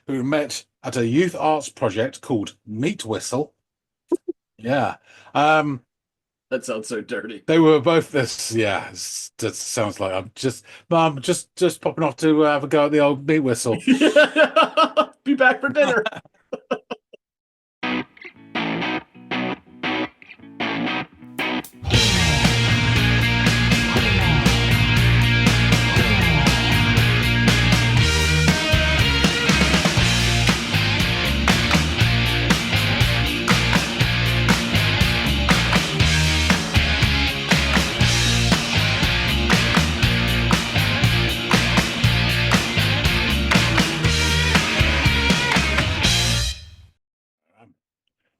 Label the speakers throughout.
Speaker 1: who met at a youth arts project called Meat Whistle. Yeah. Um,
Speaker 2: That sounds so dirty.
Speaker 1: they were both this. Yeah, that sounds like I'm just popping off to have a go at the old Meat Whistle.
Speaker 2: Be back for dinner.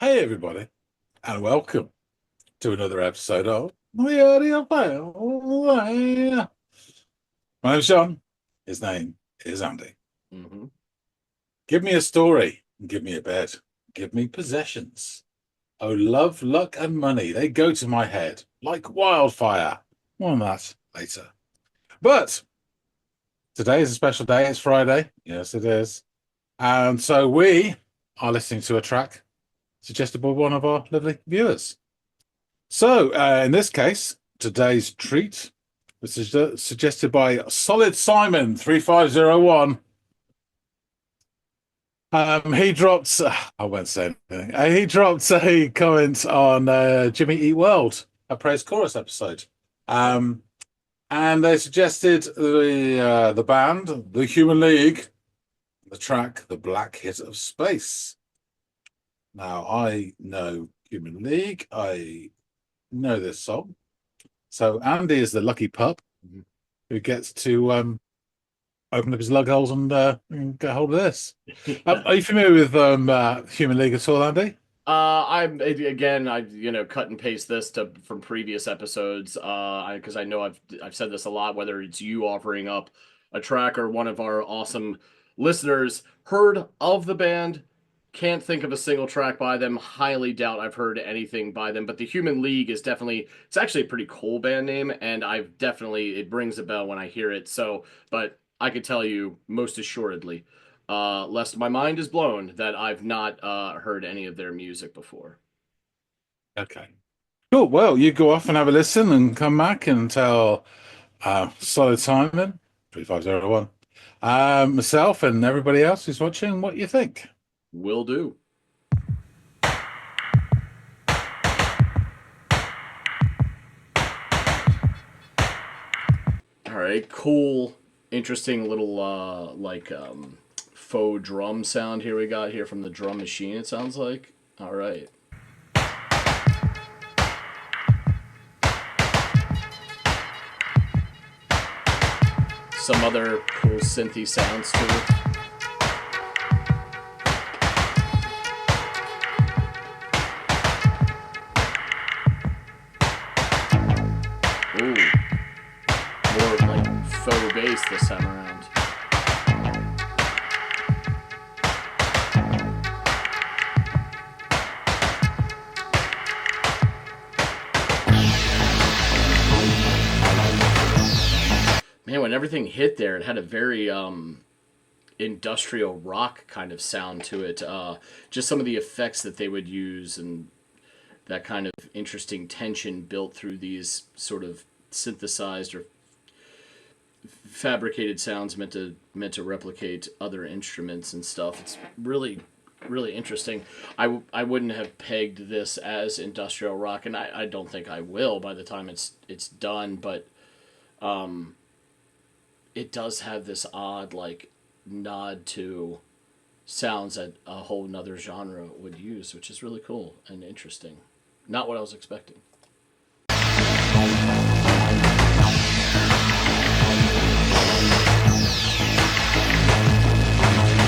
Speaker 1: Hey, everybody, and welcome to another episode of the Audiophiles. My name's John. His name is Andy.
Speaker 2: Mm-hmm.
Speaker 1: Give me a story, give me a bed, give me possessions. Oh, love, luck, and money, they go to my head like wildfire. More on that later. But today is a special day. It's Friday. Yes, it is. And so we are listening to a track suggested by one of our lovely viewers. So, in this case, today's treat was suggested by Solid Simon 3501. He dropped, I won't say anything. He dropped a comment on Jimmy Eat World, a praise chorus episode. And they suggested the band, the Human League, the track, The Black Hit of Space. Now, I know Human League. I know this song. So Andy is the lucky pup who gets to open up his lug holes and get hold of this. Are you familiar with Human League at all, Andy?
Speaker 2: I'm again. I cut and paste this from previous episodes. Because I know I've said this a lot. Whether it's you offering up a track or one of our awesome listeners heard of the band, can't think of a single track by them. Highly doubt I've heard anything by them. But the Human League is definitely. It's actually a pretty cool band name, and it brings a bell when I hear it. So, but I could tell you most assuredly, lest my mind is blown, that I've not heard any of their music before.
Speaker 1: Okay. Cool. Well, you go off and have a listen and come back and tell Solid Simon 3501, myself and everybody else who's watching what you think.
Speaker 2: Will do. All right, cool, interesting little faux drum sound here we got here from the drum machine. It sounds like. All right. Some other cool synthy sounds to it. Ooh, more like faux bass this time around. Man, when everything hit there, it had a very industrial rock kind of sound to it. Just some of the effects that they would use and that kind of interesting tension built through these sort of synthesized or fabricated sounds meant to replicate other instruments and stuff. It's really interesting. I wouldn't have pegged this as industrial rock, and I don't think I will by the time it's done. But it does have this odd like nod to sounds that a whole nother genre would use, which is really cool and interesting. Not what I was expecting.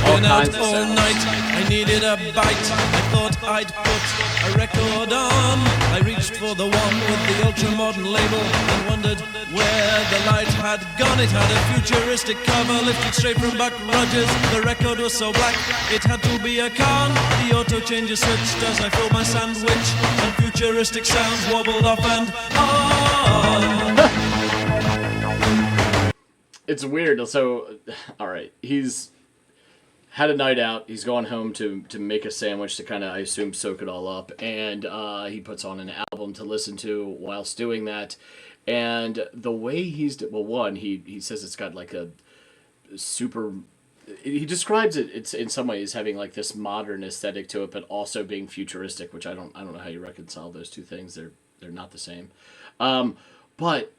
Speaker 3: Been out all night, I needed a bite. I thought I'd put a record on. I reached for the one with the ultra-modern label and wondered where the light had gone. It had a futuristic cover lifted straight from Buck Rogers. The record was so black, it had to be a con. The auto changer switched as I filled my sandwich, and futuristic sounds wobbled off and on.
Speaker 2: It's weird. So, all right, had a night out. He's going home to make a sandwich to kind of, I assume, soak it all up. And he puts on an album to listen to whilst doing that. And the way he's, well, one, he says it's got like a super, he describes it, it's in some ways having like this modern aesthetic to it, but also being futuristic, which I don't know how you reconcile those two things. They're not the same. But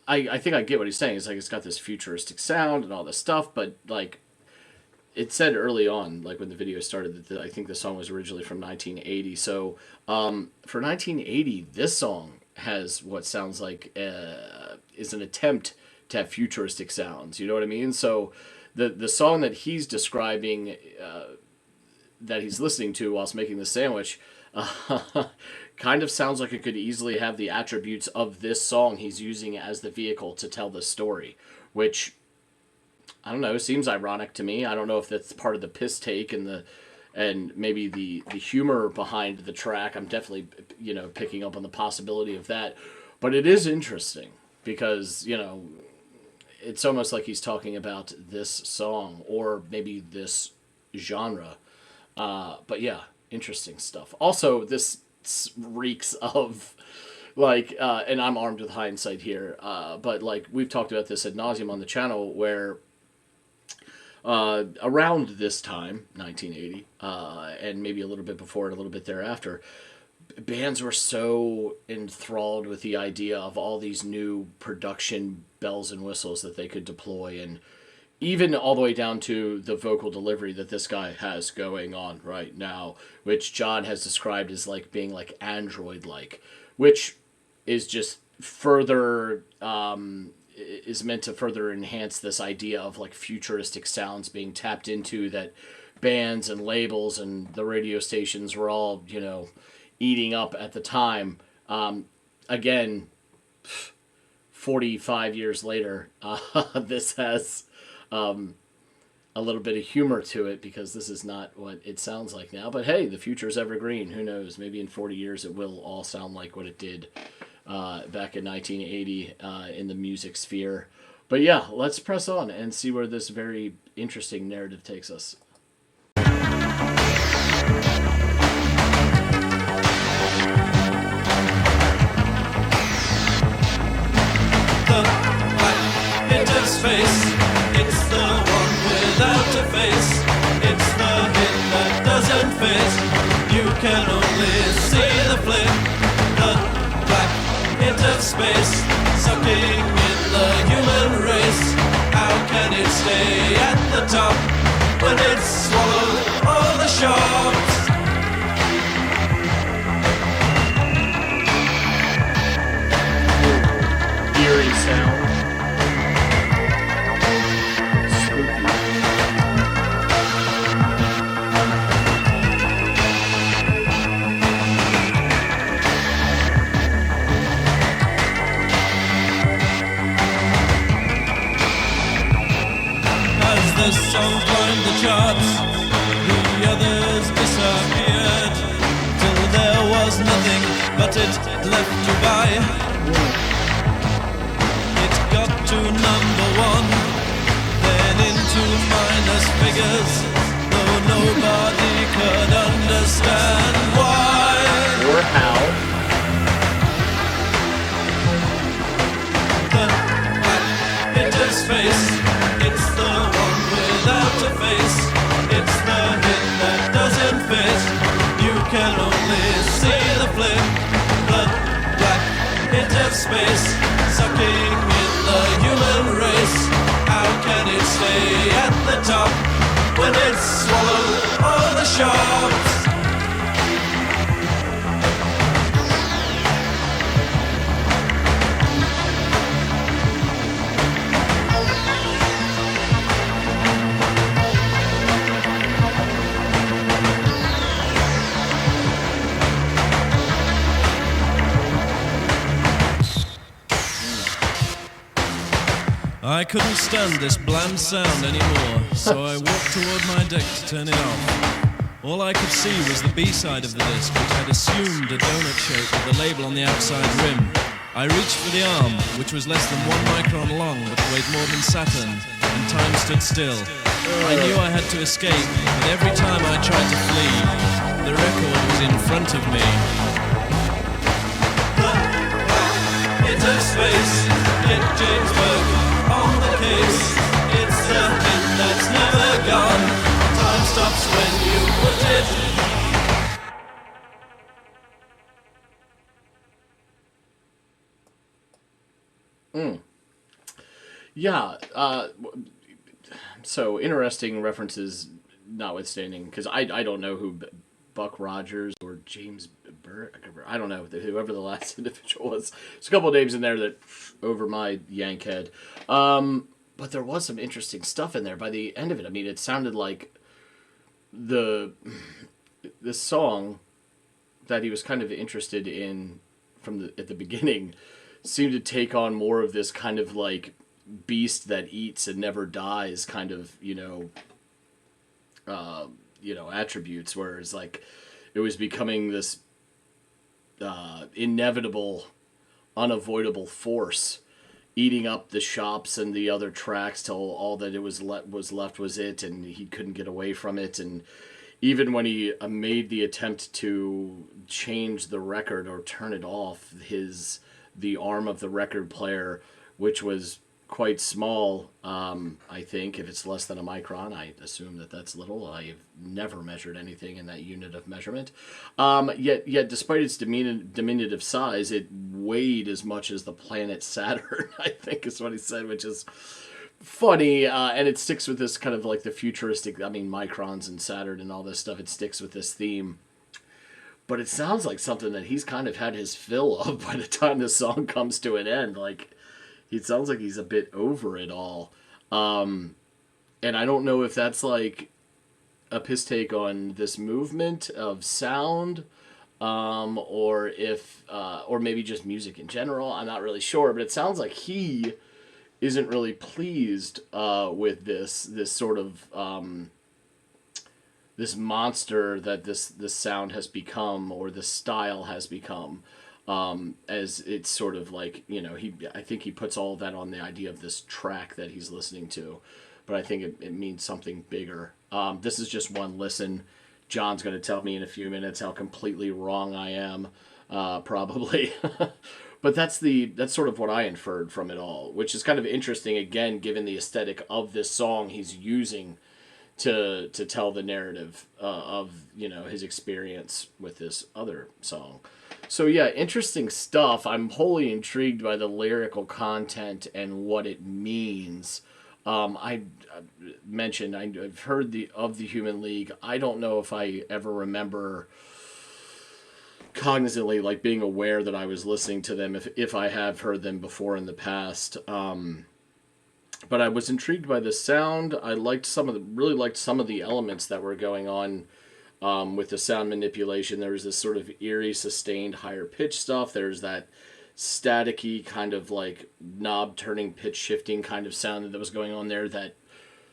Speaker 2: I think I get what he's saying. It's like it's got this futuristic sound and all this stuff, but like it said early on, like when the video started, that I think the song was originally from 1980. So for 1980, this song has what sounds like is an attempt to have futuristic sounds. You know what I mean? So the song that he's describing, that he's listening to whilst making the sandwich, kind of sounds like it could easily have the attributes of this song he's using as the vehicle to tell the story, which, I don't know, seems ironic to me. I don't know if that's part of the piss take and maybe the humor behind the track. I'm definitely, picking up on the possibility of that. But it is interesting because, it's almost like he's talking about this song or maybe this genre. But yeah, interesting stuff. Also, this reeks of like, and I'm armed with hindsight here, but like we've talked about this ad nauseum on the channel where around this time, 1980, and maybe a little bit before and a little bit thereafter, bands were so enthralled with the idea of all these new production bells and whistles that they could deploy, and even all the way down to the vocal delivery that this guy has going on right now, which John has described as like being like android-like, which is just further is meant to further enhance this idea of like futuristic sounds being tapped into that bands and labels and the radio stations were all, eating up at the time. Again, 45 years later, this has a little bit of humor to it because this is not what it sounds like now. But hey, the future is evergreen. Who knows? Maybe in 40 years it will all sound like what it did back in 1980 in the music sphere. But yeah, let's press on and see where this very interesting narrative takes us.
Speaker 3: Face. It's the one without a face. It's the hit that doesn't face. You can only see the flame. The black hit of space, sucking in the human race. How can it stay at the top when it's swallowed all the sharks?
Speaker 2: Eerie sound.
Speaker 3: The song climbed the charts, the others disappeared, till there was nothing but it left to buy. It got to number one, then into minus figures, though nobody could understand why.
Speaker 2: Or how.
Speaker 3: The black hit his face, it's the one without a face. It's the hit that doesn't face. You can only see the flame. The black hit of space, sucking in the human race. How can it stay at the top when it's swallowed all the sharks? I couldn't stand this bland sound anymore, so I walked toward my deck to turn it off. All I could see was the B-side of the disc, which had assumed a donut shape with the label on the outside rim. I reached for the arm, which was less than 1 micron long but weighed more than Saturn, and time stood still. I knew I had to escape, but every time I tried to flee, the record was in front of me. Into space, get James Burke on the case. It's the hit that's never gone. Time stops when you put it.
Speaker 2: Yeah. So interesting references notwithstanding, because I don't know who Buck Rogers or James Burke, I don't know whoever the last individual was. There's a couple of names in there that over my yank head. But there was some interesting stuff in there. By the end of it, I mean, it sounded like the song that he was kind of interested in at the beginning seemed to take on more of this kind of like beast that eats and never dies kind of attributes, whereas like it was becoming this inevitable, unavoidable force eating up the shops and the other tracks till all that it was left was it, and he couldn't get away from it. And even when he made the attempt to change the record or turn it off, the arm of the record player, which was quite small, I think if it's less than a micron, I assume that that's little. I've never measured anything in that unit of measurement. Yet, despite its diminutive size, it weighed as much as the planet Saturn, I think is what he said, which is funny, and it sticks with this kind of like the futuristic, I mean, microns and Saturn and all this stuff, it sticks with this theme. But it sounds like something that he's kind of had his fill of by the time the song comes to an end. Like, it sounds like he's a bit over it all. And I don't know if that's like a piss take on this movement of sound, or if, or maybe just music in general. I'm not really sure, but it sounds like he isn't really pleased with this sort of this monster that this sound has become, or this style has become, as it's sort of like, I think he puts all of that on the idea of this track that he's listening to, but I think it means something bigger. This is just one listen. John's going to tell me in a few minutes how completely wrong I am, probably. But that's sort of what I inferred from it all, which is kind of interesting, again, given the aesthetic of this song he's using to tell the narrative of his experience with this other song. So yeah, interesting stuff. I'm wholly intrigued by the lyrical content and what it means. I mentioned I've heard of the Human League. I don't know if I ever remember cognizantly like being aware that I was listening to them, if I have heard them before in the past. But I was intrigued by the sound. I really liked some of the elements that were going on with the sound manipulation. There was this sort of eerie, sustained, higher pitch stuff. There's that staticky kind of like knob turning, pitch shifting kind of sound that was going on there. That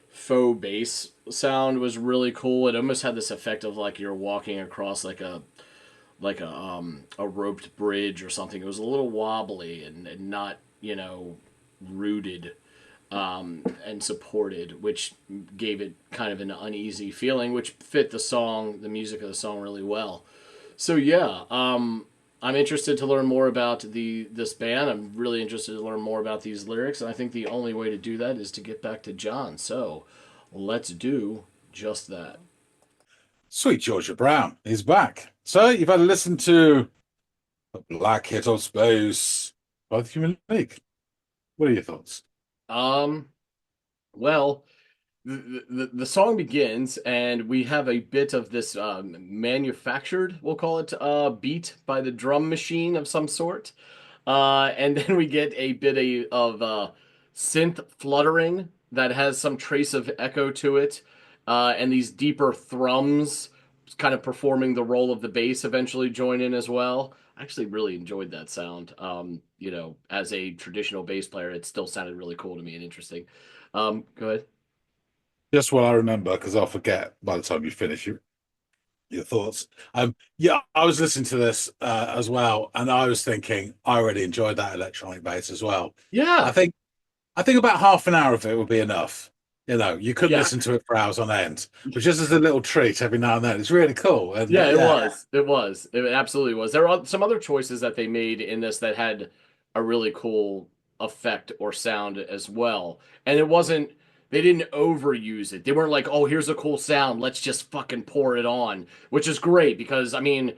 Speaker 2: faux bass sound was really cool. It almost had this effect of like you're walking across like a roped bridge or something. It was a little wobbly and not rooted and supported, which gave it kind of an uneasy feeling, which fit the music of the song really well. So yeah, I'm interested to learn more about this band. I'm really interested to learn more about these lyrics, and I think the only way to do that is to get back to John. So let's do just that.
Speaker 1: Sweet Georgia Brown is back. So you've had to listen to the Black Hit of Space by the Human League. What are your thoughts?
Speaker 2: Well, the song begins, and we have a bit of this manufactured, we'll call it, beat by the drum machine of some sort. And then we get a bit of synth fluttering that has some trace of echo to it, and these deeper thrums kind of performing the role of the bass eventually join in as well. I actually really enjoyed that sound. As a traditional bass player, it still sounded really cool to me and interesting. Go ahead.
Speaker 1: Just what I remember, because I'll forget by the time you finish. Your thoughts? Yeah, I was listening to this as well, and I was thinking I really enjoyed that electronic bass as well. I
Speaker 2: Yeah,
Speaker 1: think I think about half an hour of it would be enough. You couldn't
Speaker 2: yeah.
Speaker 1: listen to it for hours on end, but just as a little treat every now and then, it's really cool. And
Speaker 2: Yeah, it
Speaker 1: yeah,
Speaker 2: was. It was. It absolutely was. There are some other choices that they made in this that had a really cool effect or sound as well. And it wasn't, they didn't overuse it. They weren't like, oh, here's a cool sound. Let's just fucking pour it on, which is great because, I mean,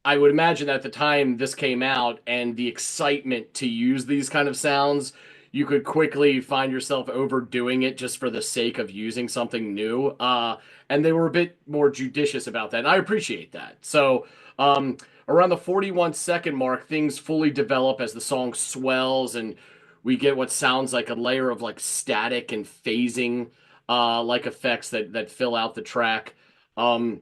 Speaker 2: I would imagine that at the time this came out and the excitement to use these kind of sounds, you could quickly find yourself overdoing it just for the sake of using something new. And they were a bit more judicious about that. And I appreciate that. So, around the 41-second mark, things fully develop as the song swells and we get what sounds like a layer of like static and phasing like effects that fill out the track. Um,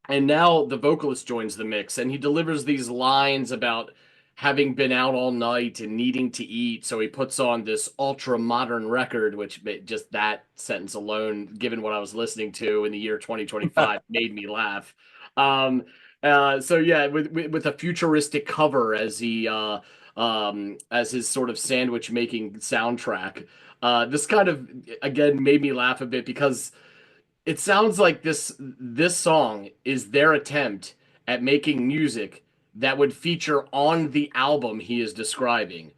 Speaker 2: and now the vocalist joins the mix and he delivers these lines about having been out all night and needing to eat. So he puts on this ultra modern record, which just that sentence alone, given what I was listening to in the year 2025, made me laugh. Um, so yeah, with a futuristic cover as he as his sort of sandwich making soundtrack. This kind of again made me laugh a bit because it sounds like this song is their attempt at making music that would feature on the album he is describing.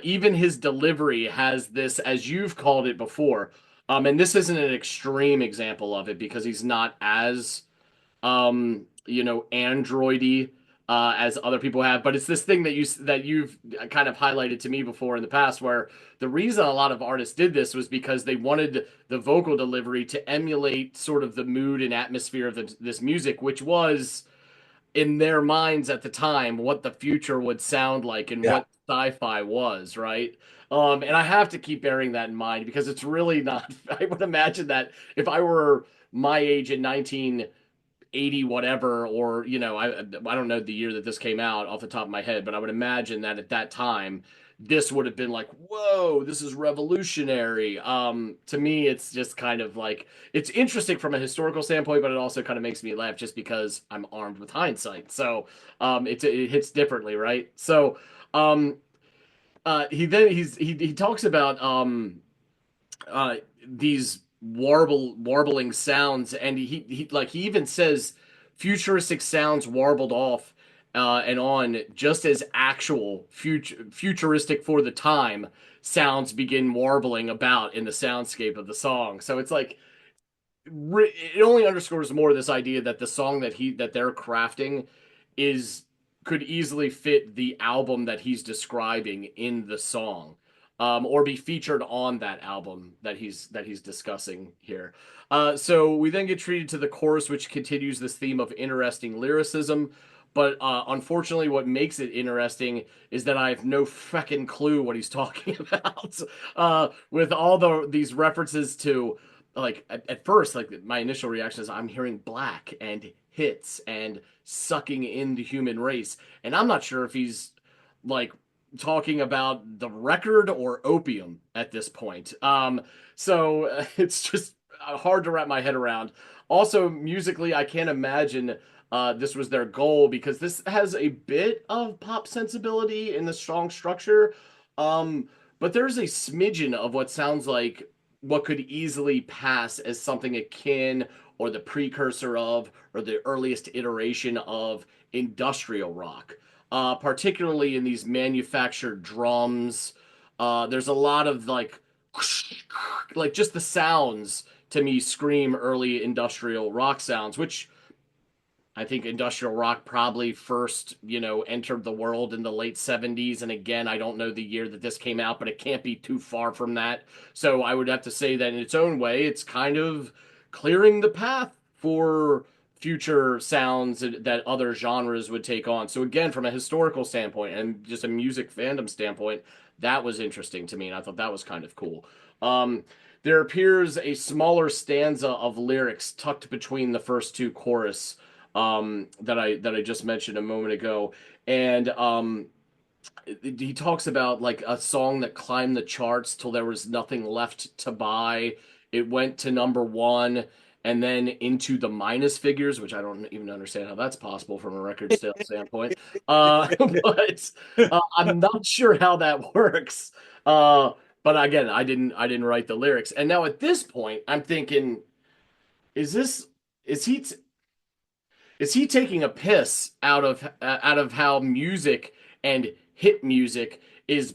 Speaker 2: Even his delivery has this, as you've called it before, and this isn't an extreme example of it because he's not as androidy as other people have, but it's this thing that you've kind of highlighted to me before in the past where the reason a lot of artists did this was because they wanted the vocal delivery to emulate sort of the mood and atmosphere of this music, which was in their minds at the time what the future would sound like and
Speaker 1: yeah,
Speaker 2: what sci-fi was, right? And I have to keep bearing that in mind because it's really not. I would imagine that if I were my age in 1980 whatever, or I don't know the year that this came out off the top of my head, but I would imagine that at that time this would have been like, whoa, this is revolutionary. To me it's just kind of like it's interesting from a historical standpoint, but it also kind of makes me laugh just because I'm armed with hindsight. So it hits differently, right? So um he talks about uh, these warbling sounds, and he even says futuristic sounds warbled off and on just as actual futuristic for the time sounds begin warbling about in the soundscape of the song. So it's like it only underscores more this idea that the song that they're crafting is could easily fit the album that he's describing in the song, or be featured on that album that he's discussing here. So we then get treated to the chorus, which continues this theme of interesting lyricism. But unfortunately, what makes it interesting is that I have no fucking clue what he's talking about. With all these references to like at first, like my initial reaction is I'm hearing black and hits and sucking in the human race, and I'm not sure if he's like talking about the record or opium at this point. So it's just hard to wrap my head around. Also, musically, I can't imagine this was their goal because this has a bit of pop sensibility in the strong structure. But there's a smidgen of what sounds like what could easily pass as something akin or the precursor of or the earliest iteration of industrial rock, particularly in these manufactured drums. There's a lot of like just the sounds to me scream early industrial rock sounds, which I think industrial rock probably first, entered the world in the late 70s. And again, I don't know the year that this came out, but it can't be too far from that. So I would have to say that in its own way, it's kind of clearing the path for future sounds that other genres would take on. So again, from a historical standpoint and just a music fandom standpoint, that was interesting to me. And I thought that was kind of cool. There appears a smaller stanza of lyrics tucked between the first two chorus that I just mentioned a moment ago, and he talks about like a song that climbed the charts till there was nothing left to buy. It went to number one, and then into the minus figures, which I don't even understand how that's possible from a record sale standpoint. But I'm not sure how that works. But again, I didn't write the lyrics. And now at this point, I'm thinking, is this is he is he taking a piss out of how music and hit music is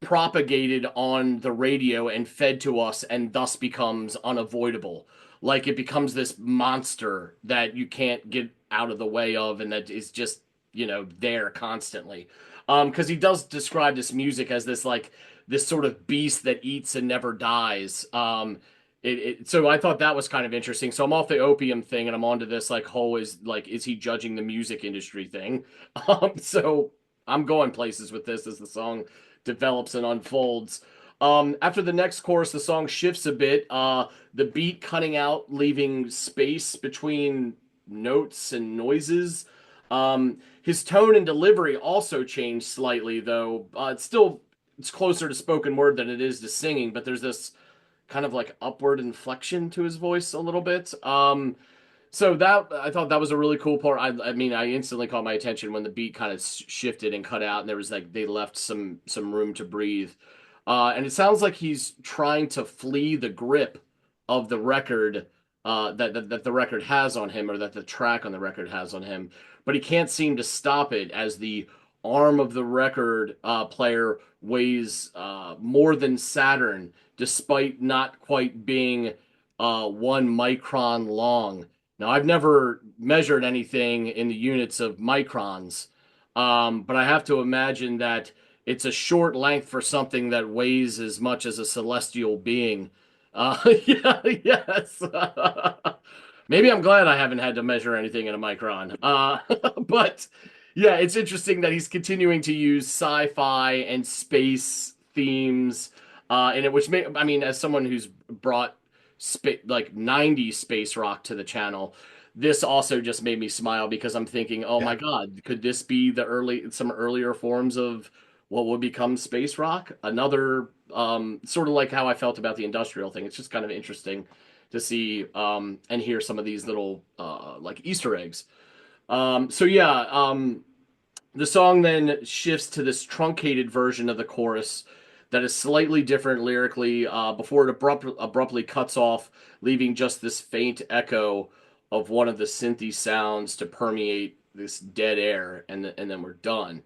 Speaker 2: propagated on the radio and fed to us and thus becomes unavoidable? Like it becomes this monster that you can't get out of the way of and that is just, there constantly. Because he does describe this music as this sort of beast that eats and never dies. So I thought that was kind of interesting. So I'm off the opium thing and I'm onto this is he judging the music industry thing? So I'm going places with this as the song develops and unfolds. After the next chorus, the song shifts a bit. The beat cutting out, leaving space between notes and noises. His tone and delivery also changed slightly, though. It's closer to spoken word than it is to singing, but there's this kind of like upward inflection to his voice a little bit. So that I thought that was a really cool part. I mean, I instantly caught my attention when the beat kind of shifted and cut out, and there was like they left some room to breathe. And it sounds like he's trying to flee the grip of the record that the record has on him, or that the track on the record has on him, but he can't seem to stop it as the arm of the record player weighs more than Saturn, despite not quite being 1 micron long. Now, I've never measured anything in the units of microns, but I have to imagine that it's a short length for something that weighs as much as a celestial being. Yeah, yes. Maybe I'm glad I haven't had to measure anything in a micron. But yeah, it's interesting that he's continuing to use sci-fi and space themes in it, I mean, as someone who's brought like 90s space rock to the channel, this also just made me smile because I'm thinking, oh my God, could this be some earlier forms of what would become space rock? Another sort of like how I felt about the industrial thing. It's just kind of interesting to see and hear some of these little like Easter eggs. So yeah, the song then shifts to this truncated version of the chorus that is slightly different lyrically before it abruptly cuts off, leaving just this faint echo of one of the synthy sounds to permeate this dead air, and then we're done.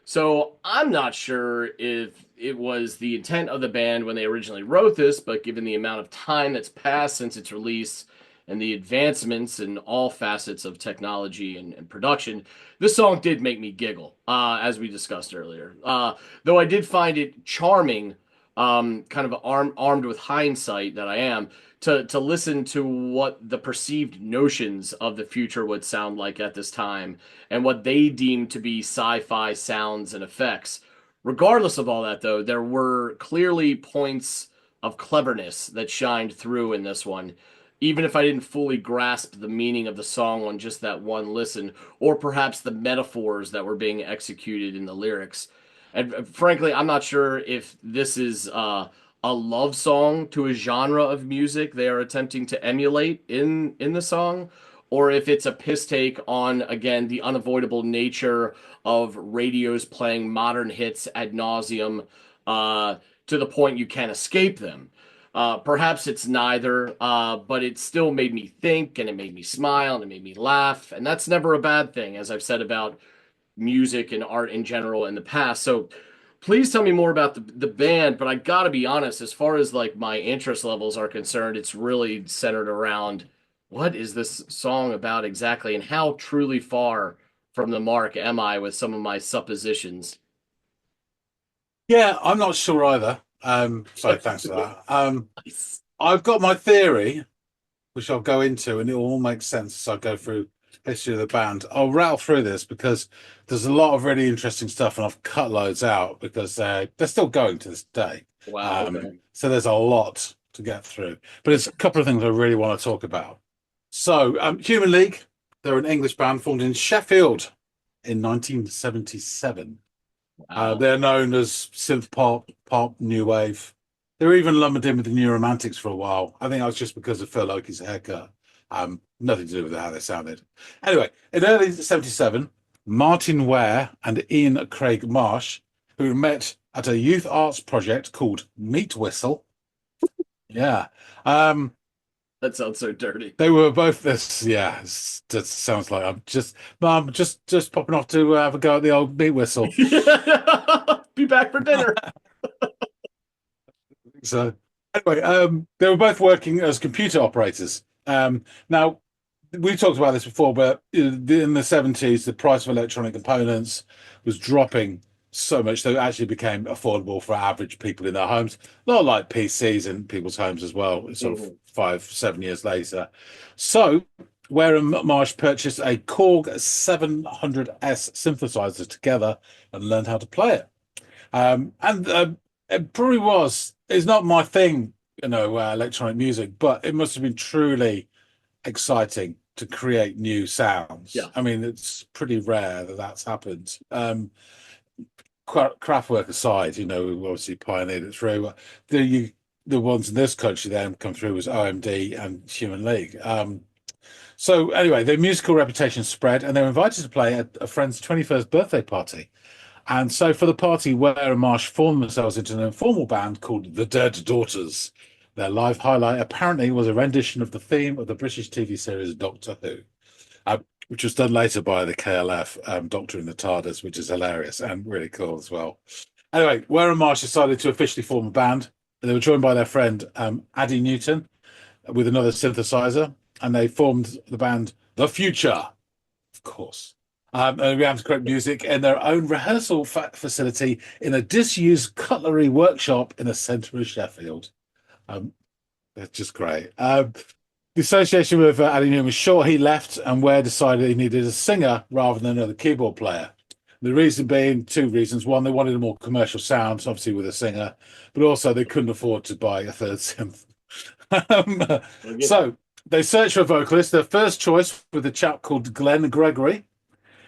Speaker 2: So I'm not sure if it was the intent of the band when they originally wrote this, but given the amount of time that's passed since its release and the advancements in all facets of technology and production, this song did make me giggle, as we discussed earlier. Though I did find it charming, kind of armed with hindsight that I am, to listen to what the perceived notions of the future would sound like at this time and what they deemed to be sci-fi sounds and effects. Regardless of all that, though, there were clearly points of cleverness that shined through in this one, even if I didn't fully grasp the meaning of the song on just that one listen, or perhaps the metaphors that were being executed in the lyrics. And frankly, I'm not sure if this is a love song to a genre of music they are attempting to emulate in the song, or if it's a piss take on, again, the unavoidable nature of radios playing modern hits ad nauseum to the point you can't escape them. Perhaps it's neither, but it still made me think and it made me smile and it made me laugh. And that's never a bad thing, as I've said about music and art in general in the past. So please tell me more about the band. But I gotta be honest, as far as like my interest levels are concerned, it's really centered around what is this song about exactly and how truly far from the mark am I with some of my suppositions.
Speaker 1: Yeah, I'm not sure either. So thanks for that.
Speaker 2: Nice.
Speaker 1: I've got my theory, which I'll go into, and it will all make sense as I go through history of the band. I'll rattle through this because there's a lot of really interesting stuff, and I've cut loads out because they're still going to this day.
Speaker 2: Wow. Okay.
Speaker 1: So there's a lot to get through, but there's a couple of things I really want to talk about. So, Human League, they're an English band formed in Sheffield in 1977.
Speaker 2: Wow.
Speaker 1: They're known as synth pop, new wave. They were even lumbered in with the New Romantics for a while. I think that was just because of Phil Oakey's haircut. Nothing to do with how they sounded. Anyway, in early 77, Martin Ware and Ian Craig Marsh, who met at a youth arts project called Meat Whistle. Yeah.
Speaker 2: That sounds so dirty.
Speaker 1: They were both this, yeah. That sounds like Mum, just popping off to have a go at the old Meat Whistle.
Speaker 2: Be back for dinner.
Speaker 1: So anyway, they were both working as computer operators. Now we talked about this before, but in the 70s, the price of electronic components was dropping so much that it actually became affordable for average people in their homes. A lot like PCs in people's homes as well, sort of 5-7 years later. So Ware and Marsh purchased a Korg 700S synthesizer together and learned how to play it. It probably was. It's not my thing, electronic music, but it must have been truly exciting to create new sounds.
Speaker 2: Yeah.
Speaker 1: I mean, it's pretty rare that that's happened. Kraftwerk aside, we obviously pioneered it through. The ones in this country then come through was OMD and Human League. So anyway, their musical reputation spread, and they were invited to play at a friend's 21st birthday party. And so for the party, Ware and Marsh formed themselves into an informal band called the Dead Daughters. Their live highlight apparently was a rendition of the theme of the British TV series Doctor Who, which was done later by the KLF, Doctor in the TARDIS, which is hilarious and really cool as well. Anyway, Ware and Marsh decided to officially form a band. They were joined by their friend Addie Newton with another synthesizer, and they formed the band The Future, of course. And we began to create music in their own rehearsal facility in a disused cutlery workshop in the centre of Sheffield. It's just great. The association with Addie Newton was short. He left, and Ware decided he needed a singer rather than another keyboard player. The reason being two reasons. One, they wanted a more commercial sound, obviously with a singer, but also they couldn't afford to buy a third synth. So they searched for a vocalist. Their first choice was a chap called Glenn Gregory.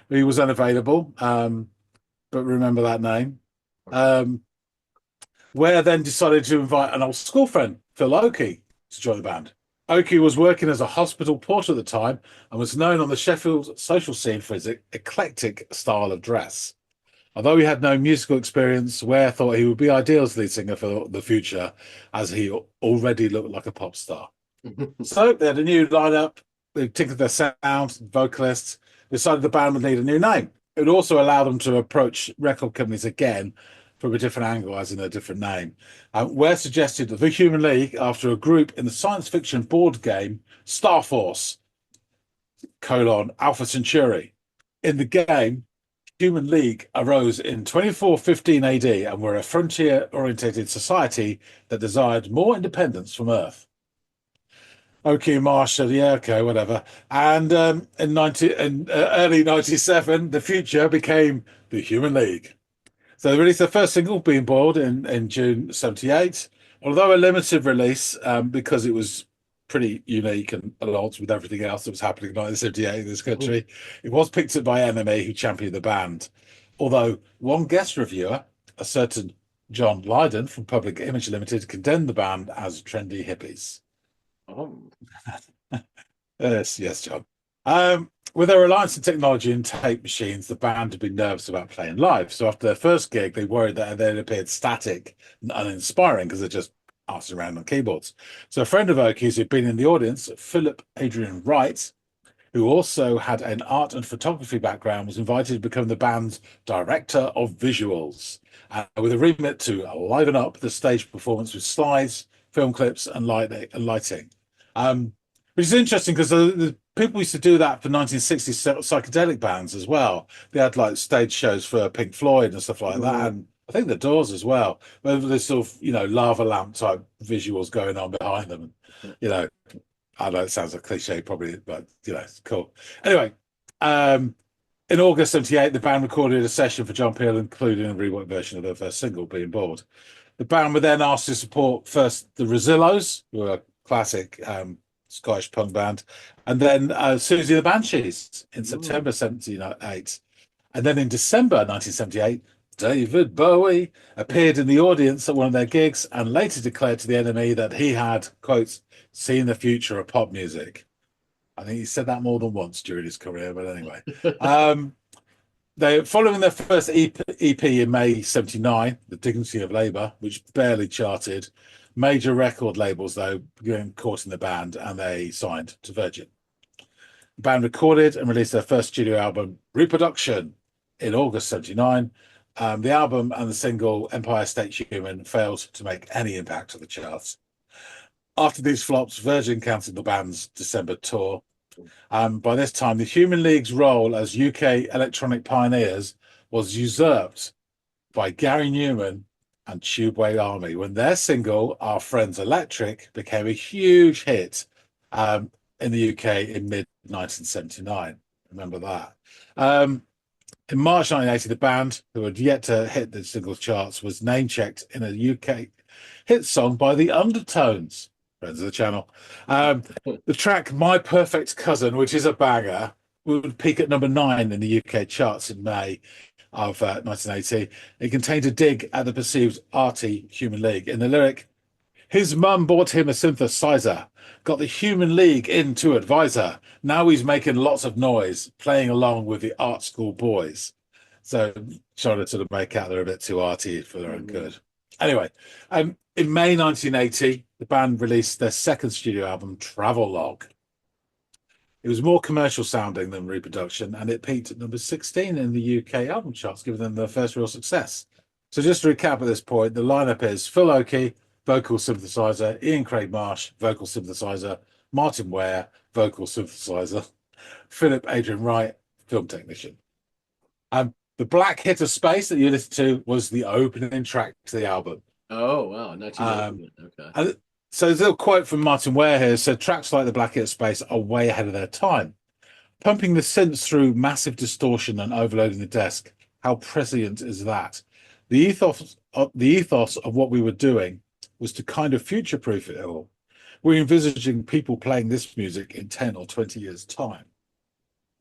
Speaker 1: He was unavailable, but remember that name. Ware then decided to invite an old school friend, Phil Oakey, to join the band. Oakey was working as a hospital porter at the time and was known on the Sheffield social scene for his eclectic style of dress. Although he had no musical experience, Ware thought he would be ideal as lead singer for the future, as he already looked like a pop star. So they had a new lineup. They tinkered their sound, vocalists, decided the band would need a new name. It would also allow them to approach record companies again from a different angle, as in a different name. Ware suggested the Human League after a group in the science fiction board game Star Force, Alpha Centauri. In the game, Human League arose in 2415 AD and were a frontier-orientated society that desired more independence from Earth. Okay, Marsh said, yeah, okay, whatever. And in early 97, the future became the Human League. So they released their first single, Being Bored, in June 78. Although a limited release, because it was pretty unique and at odds with everything else that was happening in 1978 in this country, it was picked up by NME, who championed the band. Although one guest reviewer, a certain John Lydon from Public Image Limited, condemned the band as trendy hippies.
Speaker 2: Oh.
Speaker 1: Yes, John. With their reliance on technology and tape machines, the band had been nervous about playing live. So after their first gig, they worried that they'd appeared static and uninspiring because they're just arsing around on keyboards. So a friend of Oakey's who'd been in the audience, Philip Adrian Wright, who also had an art and photography background, was invited to become the band's director of visuals, with a remit to liven up the stage performance with slides, film clips, and lighting. Which is interesting because the people used to do that for 1960s psychedelic bands as well. They had like stage shows for Pink Floyd and stuff like that, and I think the Doors as well. Where there's sort of lava lamp type visuals going on behind them. And, I know it sounds a cliche probably, but it's cool. Anyway, in August 78, the band recorded a session for John Peel, including a reworked version of their first single, Being Bored. The band were then asked to support first the Rosillos, who are a classic Scottish punk band, and then Susie and the Banshees in September 78. And then in December 1978, David Bowie appeared in the audience at one of their gigs and later declared to the NME that he had, quote, seen the future of pop music. I think he said that more than once during his career, but anyway. They following their first EP in May '79, The Dignity of Labour, which barely charted. Major record labels, though, getting caught in the band, and they signed to Virgin. The band recorded and released their first studio album, Reproduction, in August '79. The album and the single Empire State Human failed to make any impact on the charts. After these flops, Virgin cancelled the band's December tour. By this time, the Human League's role as UK electronic pioneers was usurped by Gary Newman and Tubeway Army when their single, Our Friends Electric, became a huge hit in the UK in mid-1979. Remember that. In March 1980, the band, who had yet to hit the singles charts, was name-checked in a UK hit song by the Undertones, friends of the channel. The track My Perfect Cousin, which is a banger, would peak at number 9 in the UK charts in May of 1980. It contained a dig at the perceived arty Human League. In the lyric, his mum bought him a synthesizer, got the Human League in to advise her. Now he's making lots of noise, playing along with the art school boys. So trying to sort of make out they're a bit too arty for their own good. Anyway, in May 1980, the band released their second studio album, Travelogue. It was more commercial sounding than Reproduction, and it peaked at number 16 in the UK album charts, giving them their first real success. So just to recap at this point, the lineup is Phil Oakey, vocal synthesizer, Ian Craig Marsh, vocal synthesizer, Martin Ware, vocal synthesizer, Philip Adrian Wright, film technician. The Black Hit of Space that you listened to was the opening track to the album.
Speaker 2: Oh, wow. 1980. Okay.
Speaker 1: And so there's a little quote from Martin Ware here. So tracks like The Black Hit of Space are way ahead of their time. Pumping the synths through massive distortion and overloading the desk. How prescient is that? The ethos of what we were doing was to kind of future-proof it all. We're envisaging people playing this music in 10 or 20 years' time.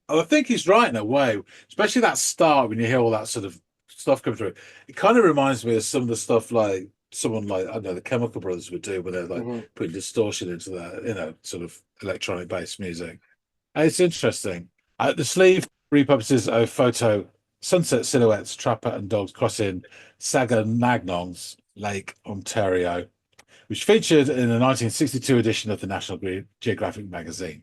Speaker 1: And I think he's right in a way, especially that start when you hear all that sort of stuff come through. It kind of reminds me of some of the stuff like someone like, I don't know, the Chemical Brothers would do when they're like putting distortion into that, sort of electronic-based music. And it's interesting. The sleeve repurposes a photo, sunset silhouettes, trapper and dogs crossing Saganagnon's Lake, Ontario, which featured in the 1962 edition of the National Geographic magazine.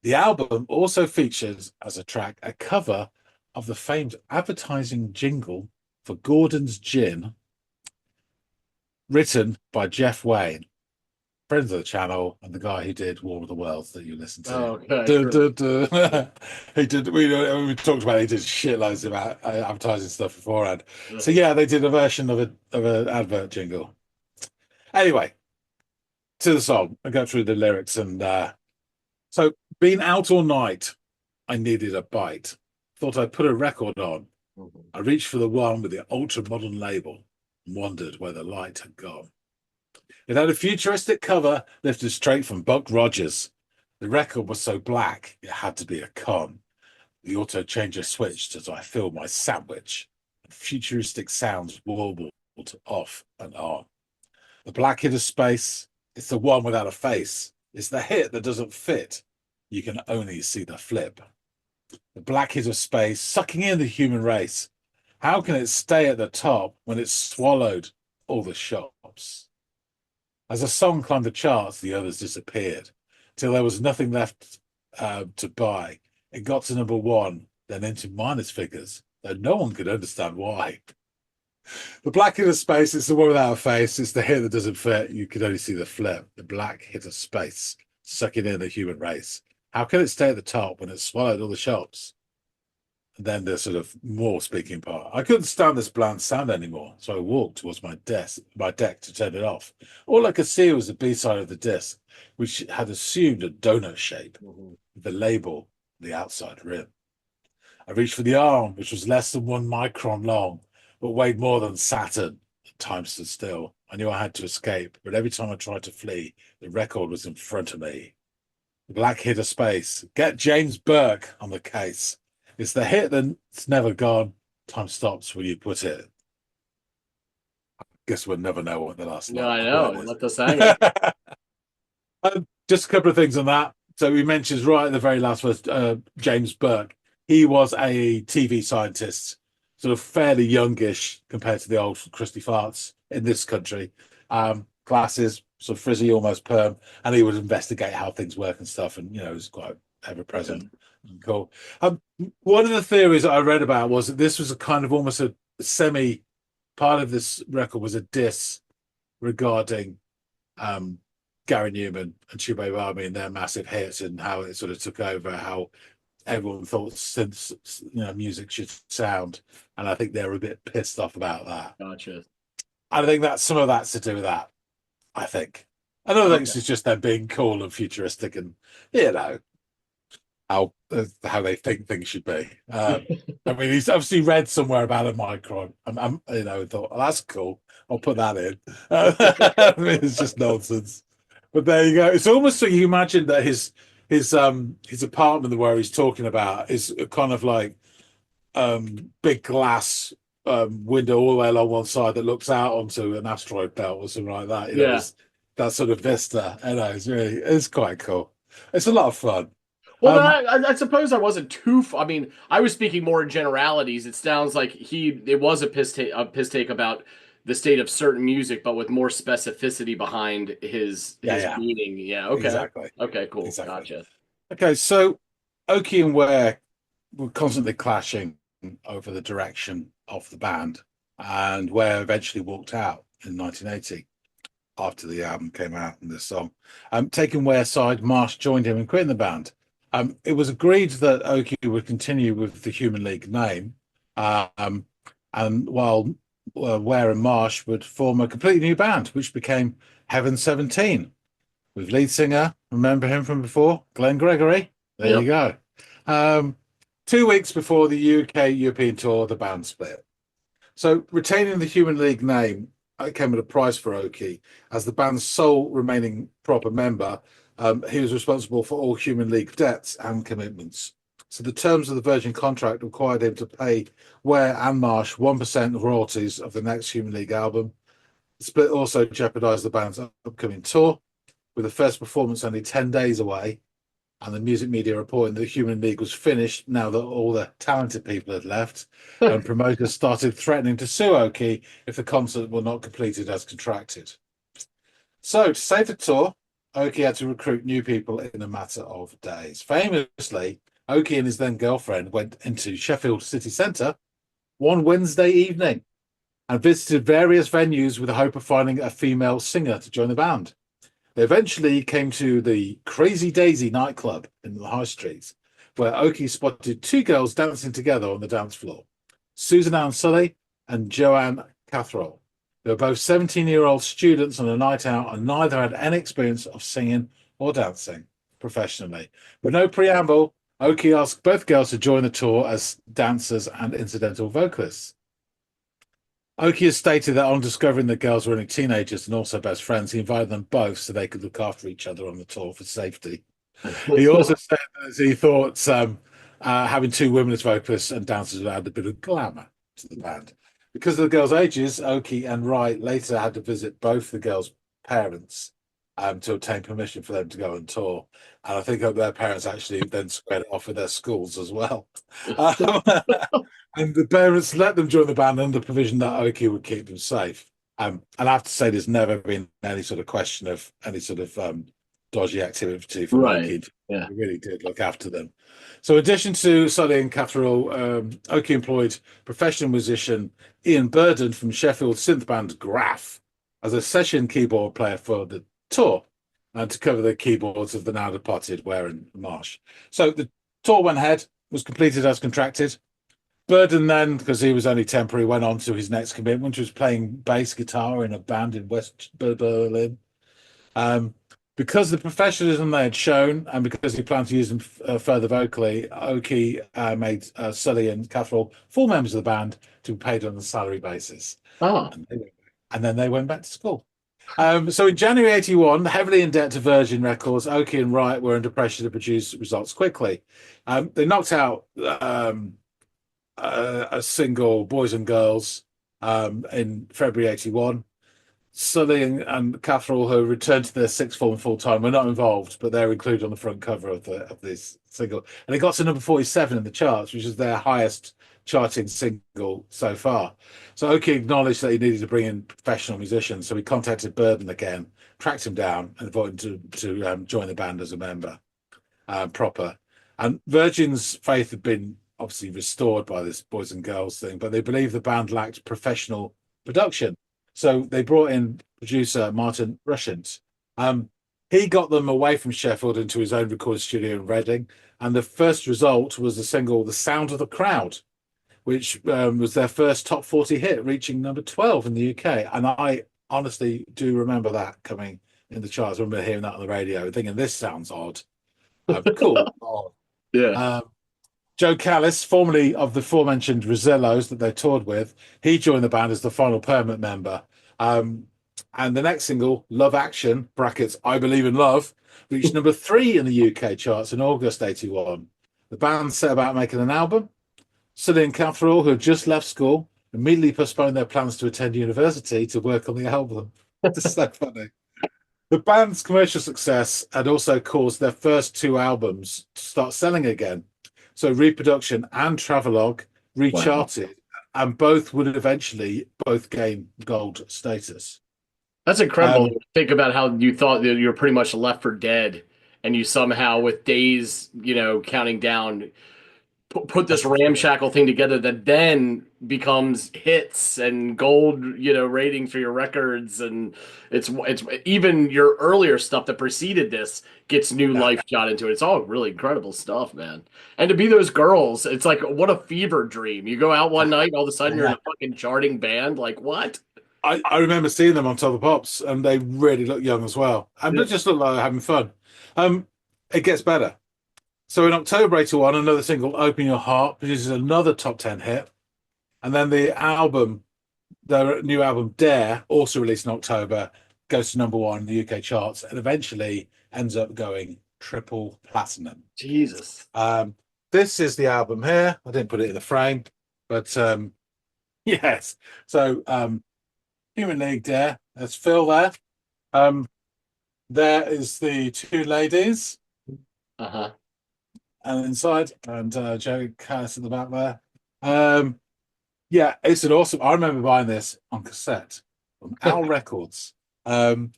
Speaker 1: The album also features as a track a cover of the famed advertising jingle for Gordon's Gin, written by Jeff Wayne, friends of the channel, and the guy who did War of the Worlds that you listened to.
Speaker 2: Oh, okay.
Speaker 1: He did. We talked about it, he did shitloads of advertising stuff beforehand. So yeah, they did a version of an advert jingle. Anyway, to the song. I go through the lyrics and so been out all night. I needed a bite. Thought I'd put a record on. I reached for the one with the ultra modern label and wondered where the light had gone. It had a futuristic cover lifted straight from Buck Rogers. The record was so black, it had to be a con. The auto changer switched as I filled my sandwich. And futuristic sounds warbled off and on. The Black Hit of Space, it's the one without a face. It's the hit that doesn't fit. You can only see the flip. The Black Hit of Space, sucking in the human race. How can it stay at the top when it's swallowed all the shops? As the song climbed the charts, the others disappeared, till there was nothing left to buy. It got to number 1, then into minus figures, though no one could understand why. The Black Hit of Space is the one without a face. It's the hit that doesn't fit. You can only see the flip. The Black Hit of Space, sucking in the human race. How can it stay at the top when it's swallowed all the shops? And then the sort of more speaking part. I couldn't stand this bland sound anymore, so I walked towards my deck to turn it off. All I could see was the B-side of the disc, which had assumed a donut shape, with the label on the outside rim. I reached for the arm, which was less than 1 micron long, but weighed more than Saturn. Time stood still. I knew I had to escape, but every time I tried to flee, the record was in front of me. The Black Hit of Space. Get James Burke on the case. It's the hit that's never gone. Time stops when you put it. I guess we'll never know what the last
Speaker 2: No, I know. Let us hang it.
Speaker 1: Just a couple of things on that. So he mentions right at the very last verse, James Burke. He was a TV scientist, sort of fairly youngish compared to the old crusty farts in this country. Glasses, sort of frizzy, almost perm, and he would investigate how things work and stuff. And it was quite ever present.
Speaker 2: Okay.
Speaker 1: Cool. One of the theories that I read about was that this was a kind of almost a semi part of this record was a diss regarding Gary Newman and Chube Army and their massive hits and how it sort of took over, how everyone thought synth, music should sound, and I think they're a bit pissed off about that.
Speaker 2: Gotcha.
Speaker 1: I think that some of that's to do with that. I think another thing is just them being cool and futuristic, and how they think things should be. I mean, he's obviously read somewhere about a micron, and thought, oh, that's cool. I'll put that in. I mean, it's just nonsense. But there you go. It's almost like you imagine that his apartment where he's talking about is kind of like big glass window all the way along one side that looks out onto an asteroid belt or something like that. That sort of vista. It's quite cool. It's a lot of fun.
Speaker 2: Well, I suppose I wasn't too. I mean, I was speaking more in generalities. It sounds like it was a piss take about the state of certain music, but with more specificity behind his meaning. Yeah. Okay.
Speaker 1: Exactly.
Speaker 2: Okay. Cool.
Speaker 1: Exactly.
Speaker 2: Gotcha.
Speaker 1: Okay. So Oki and Ware were constantly clashing over the direction of the band, and Ware eventually walked out in 1980 after the album came out and this song. Taking Ware's side, Marsh joined him in quitting the band. It was agreed that Oki would continue with the Human League name, and while Ware and Marsh would form a completely new band, which became Heaven 17, with lead singer, remember him from before, Glenn Gregory. There you go. 2 weeks before the European tour, the band split. So retaining the Human League name came at a price for Oki, as the band's sole remaining proper member. He was responsible for all Human League debts and commitments. So the terms of the Virgin contract required him to pay Ware and Marsh 1% of royalties of the next Human League album. The split also jeopardized the band's upcoming tour, with the first performance only 10 days away, and the music media reporting that the Human League was finished now that all the talented people had left, and promoters started threatening to sue Oki if the concert were not completed as contracted. So to save the tour, Oki had to recruit new people in a matter of days. Famously, Oki and his then girlfriend went into Sheffield city centre one Wednesday evening and visited various venues with the hope of finding a female singer to join the band. They eventually came to the Crazy Daisy nightclub in the High Street, where Oki spotted two girls dancing together on the dance floor, Susan Ann Sully and Joanne Catherall. They were both 17-year-old students on a night out, and neither had any experience of singing or dancing professionally. With no preamble, Oki asked both girls to join the tour as dancers and incidental vocalists. Oki has stated that on discovering the girls were only teenagers and also best friends, he invited them both so they could look after each other on the tour for safety. He also said that he thought having two women as vocalists and dancers would add a bit of glamour to the band. Because of the girls' ages, Oki and Wright later had to visit both the girls' parents to obtain permission for them to go on tour. And I think their parents actually then squared it off with their schools as well. And the parents let them join the band under the provision that Oki would keep them safe. And I have to say, there's never been any sort of question of any sort of dodgy activity from Oki.
Speaker 2: Yeah.
Speaker 1: He really did look after them. So in addition to Sully and Catherall, Oki employed professional musician Ian Burden from Sheffield synth band Graph as a session keyboard player for the tour and to cover the keyboards of the now departed Ware and Marsh. So the tour went ahead, was completed as contracted. Burden then, because he was only temporary, went on to his next commitment, which was playing bass guitar in a band in West Berlin. Because of the professionalism they had shown, and because he planned to use them further vocally, Oki made Sully and Catherall full members of the band to be paid on a salary basis.
Speaker 2: Oh.
Speaker 1: And then they went back to school. So in January 81, heavily in debt to Virgin Records, Oki and Wright were under pressure to produce results quickly. They knocked out a single, Boys and Girls, in February 81. Sully and Catherall, who returned to their sixth form full time, were not involved, but they're included on the front cover of this single. And it got to number 47 in the charts, which is their highest charting single so far. So Oki acknowledged that he needed to bring in professional musicians, so he contacted Burden again, tracked him down, and invited him to join the band as a member, proper. And Virgin's faith had been obviously restored by this boys and girls thing, but they believed the band lacked professional production. So they brought in producer Martin Rushent. He got them away from Sheffield into his own recording studio in Reading. And the first result was the single The Sound of the Crowd, which was their first top 40 hit, reaching number 12 in the UK. And I honestly do remember that coming in the charts. I remember hearing that on the radio, thinking, this sounds odd. Cool. Odd.
Speaker 2: Yeah.
Speaker 1: Joe Callis, formerly of the aforementioned Rosillos that they toured with, he joined the band as the final permanent member. And the next single, Love Action, brackets, I Believe in Love, reached number 3 in the UK charts in August 81. The band set about making an album. Sully and Catherall, who had just left school, immediately postponed their plans to attend university to work on the album. It's so funny. The band's commercial success had also caused their first 2 albums to start selling again. So Reproduction and Travelogue recharted, and both would eventually both gain gold status.
Speaker 2: That's incredible. Think about how you thought that you were pretty much left for dead, and you somehow, with days, counting down, put this ramshackle thing together that then becomes hits and gold, ratings for your records, and it's even your earlier stuff that preceded this gets new life shot into it. It's all really incredible stuff, man. And to be those girls, it's like, what a fever dream. You go out one night, all of a sudden you're in a fucking charting band. Like, what?
Speaker 1: I remember seeing them on Top of the Pops, and they really look young as well. And they just look like they're having fun. It gets better. So in October 81, another single, Open Your Heart, produces another top 10 hit. And then their new album, Dare, also released in October, goes to number 1 in the UK charts and eventually ends up going triple platinum.
Speaker 2: Jesus.
Speaker 1: This is the album here. I didn't put it in the frame, but yes. So Human League, Dare. There's Phil there. There is the 2 ladies.
Speaker 2: Uh-huh.
Speaker 1: And inside, and Joe Callis at the back there. Yeah, it's an awesome. I remember buying this on cassette from Owl Records, and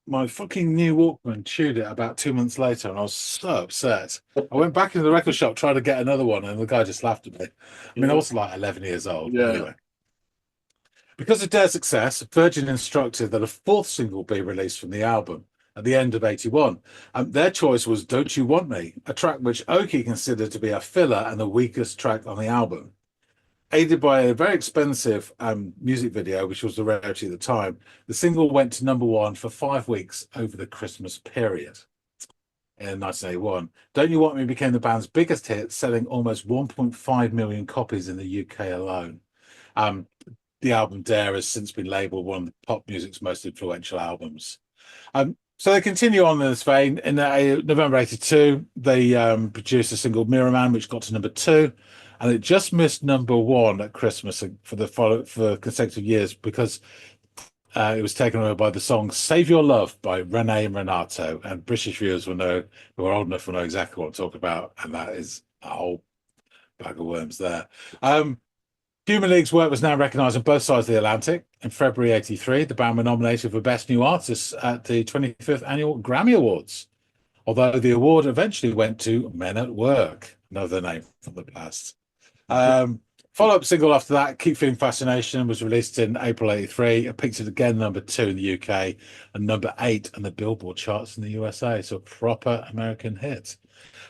Speaker 1: my fucking new Walkman chewed it about 2 months later, and I was so upset. I went back into the record shop trying to get another one, and the guy just laughed at me. I mean, I was like 11 years old.
Speaker 2: Yeah.
Speaker 1: Anyway, because of Dare's success, Virgin instructed that a 4th single be released from the album at the end of 81. Their choice was Don't You Want Me, a track which Oki considered to be a filler and the weakest track on the album. Aided by a very expensive music video, which was a rarity at the time, the single went to number 1 for 5 weeks over the Christmas period. In 1981, Don't You Want Me became the band's biggest hit, selling almost 1.5 million copies in the UK alone. The album Dare has since been labelled one of pop music's most influential albums. So they continue on in this vein. In November 82, they produced a single Mirror Man, which got to number 2, and it just missed number 1 at Christmas for consecutive years because it was taken over by the song Save Your Love by Renee and Renato. And British viewers will know, who are old enough will know exactly what I'm talking about, and that is a whole bag of worms there. Human League's work was now recognised on both sides of the Atlantic. In February 83, the band were nominated for Best New Artists at the 25th Annual Grammy Awards, although the award eventually went to Men at Work, another name from the past. Follow-up single after that, Keep Feeling Fascination, was released in April 83. It peaked at again number 2 in the UK and number 8 on the Billboard charts in the USA, so a proper American hit.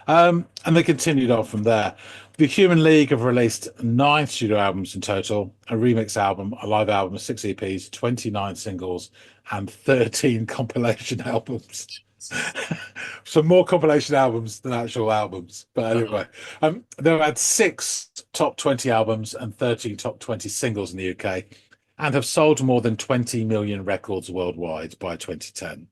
Speaker 1: And they continued on from there. The Human League have released 9 studio albums in total, a remix album, a live album, 6 EPs, 29 singles, and 13 compilation albums. Some more compilation albums than actual albums. But anyway, they've had 6 top 20 albums and 13 top 20 singles in the UK and have sold more than 20 million records worldwide by 2010.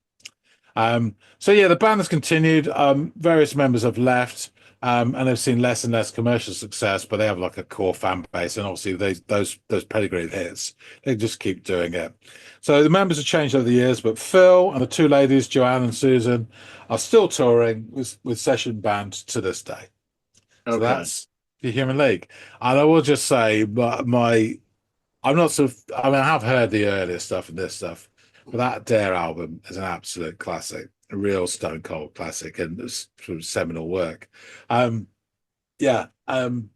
Speaker 1: So yeah, the band has continued. Various members have left. And they've seen less and less commercial success, but they have like a core fan base, and obviously those pedigree hits, they just keep doing it. So the members have changed over the years, but Phil and the two ladies, Joanne and Susan, are still touring with session band to this day. So
Speaker 2: Okay.
Speaker 1: that's the Human League. And I will just say, I'm not so. I mean, I have heard the earlier stuff and this stuff, but that Dare album is an absolute classic, a real stone cold classic, and it's sort of seminal work. Um, yeah, and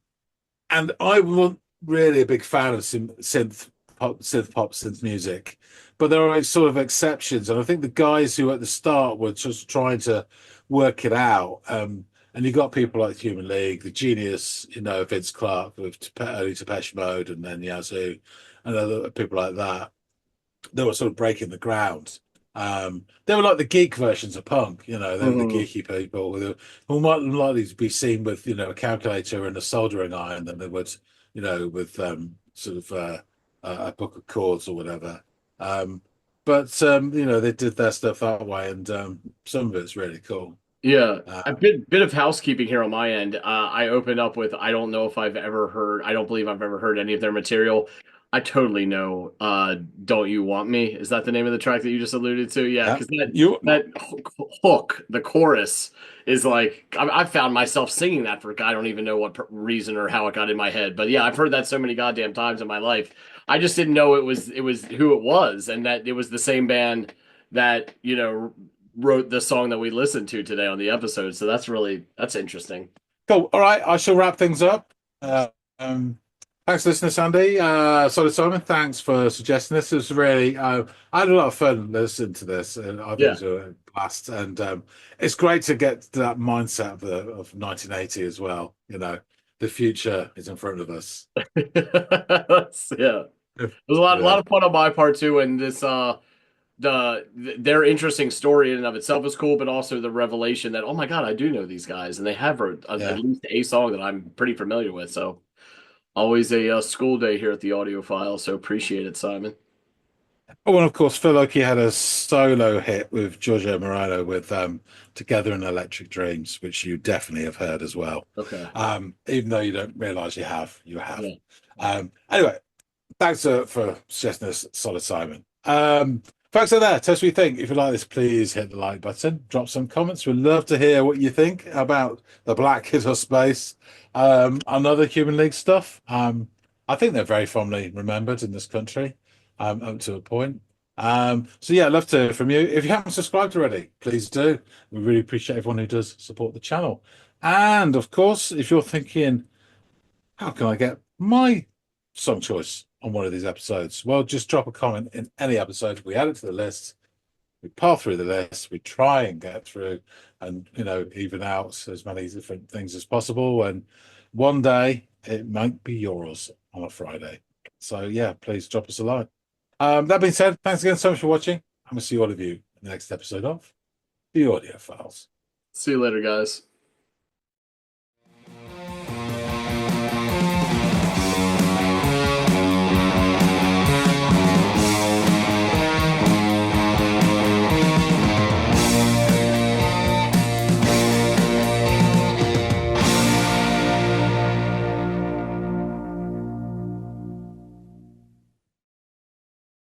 Speaker 1: I wasn't really a big fan of synth pop, synth music, but there are sort of exceptions, and I think the guys who at the start were just trying to work it out. And you got people like Human League, the genius, Vince Clarke with early Depeche Mode, and then Yazoo, and other people like that. They were sort of breaking the ground. They were like the geek versions of punk, they were the geeky people who might likely to be seen with, a calculator and a soldering iron than they would, with sort of a book of chords or whatever. But they did their stuff that way, and some of it's really cool.
Speaker 2: Yeah, a bit of housekeeping here on my end. I opened up with I don't know if I've ever heard. I don't believe I've ever heard any of their material. I totally know. Don't You Want Me? Is that the name of the track that you just alluded to? Yeah,
Speaker 1: Yeah.
Speaker 2: because that hook, the chorus is like I found myself singing that for I don't even know what reason or how it got in my head. But yeah, I've heard that so many goddamn times in my life. I just didn't know it was who it was, and that it was the same band that wrote the song that we listened to today on the episode. So that's interesting.
Speaker 1: Cool. All right, I shall wrap things up. Thanks, listener Sandy. Solid Simon, thanks for suggesting this. It was really, I had a lot of fun listening to this, and I think it was a blast. And it's great to get to that mindset of 1980 as well. The future is in front of us.
Speaker 2: Yeah. It was a lot of fun on my part too, and this their interesting story in and of itself is cool, but also the revelation that oh my god, I do know these guys, and they have wrote at least a song that I'm pretty familiar with. So always a school day here at the Audiophile. So appreciate it, Simon.
Speaker 1: Oh, and of course, Phil Oakey had a solo hit with Giorgio Moreno with "Together in Electric Dreams," which you definitely have heard as well.
Speaker 2: Okay.
Speaker 1: Even though you don't realize you have.
Speaker 2: Yeah.
Speaker 1: Anyway, thanks for suggesting this, Solid Simon. Folks out there, tell us what you think. If you like this, please hit the like button. Drop some comments. We'd love to hear what you think about the Black Kid of Space and other Human League stuff. I think they're very fondly remembered in this country up to a point. So yeah, I'd love to hear from you. If you haven't subscribed already, please do. We really appreciate everyone who does support the channel. And of course, if you're thinking, how can I get my song choice on one of these episodes? Well, just drop a comment in any episode. We add it to the list. We pile through the list. We try and get through and, even out as many different things as possible. And one day it might be yours on a Friday. So yeah, please drop us a line. That being said, thanks again so much for watching. I'm going to see all of you in the next episode of The Audiophiles.
Speaker 2: See you later, guys.